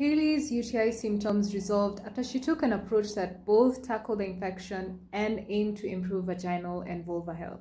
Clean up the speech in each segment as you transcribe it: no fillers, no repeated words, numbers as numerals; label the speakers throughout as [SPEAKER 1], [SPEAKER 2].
[SPEAKER 1] Haleigh's UTI symptoms resolved after she took an approach that both tackled the infection and aimed to improve vaginal and vulvar health.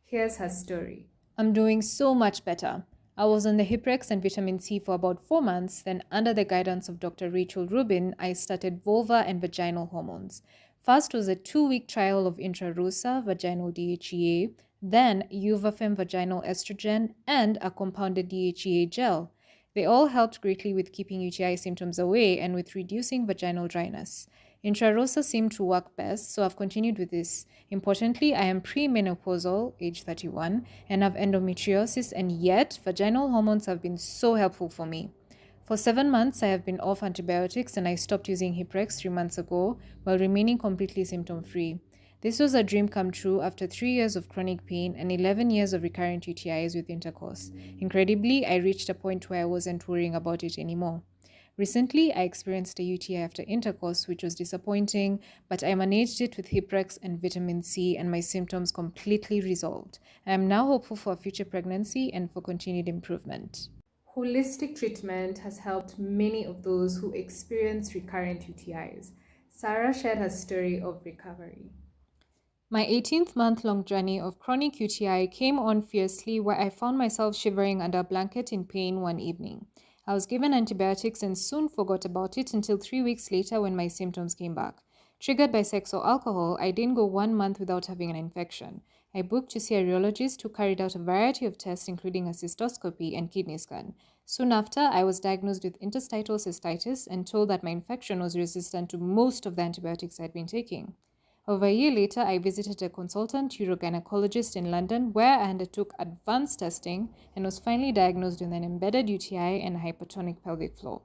[SPEAKER 1] Here's her story. I'm doing so much better. I was on the Hiprex and vitamin C for about 4 months, then under the guidance of Dr. Rachel Rubin, I started vulvar and vaginal hormones. First was a 2-week trial of intrarosa vaginal DHEA, then Uvafem vaginal estrogen, and a compounded DHEA gel. They all helped greatly with keeping UTI symptoms away and with reducing vaginal dryness. Intrarosa seemed to work best, so I've continued with this. Importantly, I am premenopausal, age 31, and have endometriosis, and yet vaginal hormones have been so helpful for me. For 7 months, I have been off antibiotics and I stopped using Hiprex 3 months ago while remaining completely symptom-free. This was a dream come true after 3 years of chronic pain and 11 years of recurrent UTIs with intercourse. Incredibly, I reached a point where I wasn't worrying about it anymore. Recently, I experienced a UTI after intercourse, which was disappointing, but I managed it with Hiprex and vitamin C, and my symptoms completely resolved. I am now hopeful for a future pregnancy and for continued improvement. Holistic treatment has helped many of those who experience recurrent UTIs. Sarah shared her story of recovery. My 18th-month-long journey of chronic UTI came on fiercely where I found myself shivering under a blanket in pain one evening. I was given antibiotics and soon forgot about it until 3 weeks later when my symptoms came back. Triggered by sex or alcohol, I didn't go 1 month without having an infection. I booked to see a urologist who carried out a variety of tests including a cystoscopy and kidney scan. Soon after, I was diagnosed with interstitial cystitis and told that my infection was resistant to most of the antibiotics I'd been taking. Over a year later, I visited a consultant urogynecologist in London where I undertook advanced testing and was finally diagnosed with an embedded UTI and hypertonic pelvic floor.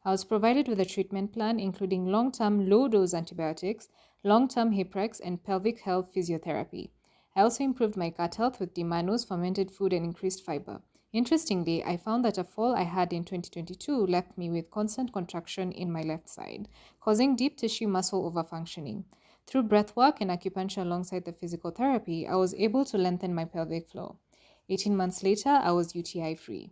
[SPEAKER 1] I was provided with a treatment plan including long-term low-dose antibiotics, long-term Hiprex, and pelvic health physiotherapy. I also improved my gut health with Dimanos, fermented food, and increased fiber. Interestingly, I found that a fall I had in 2022 left me with constant contraction in my left side, causing deep tissue muscle overfunctioning. Through breathwork and acupuncture alongside the physical therapy, I was able to lengthen my pelvic floor. 18 months later, I was UTI-free.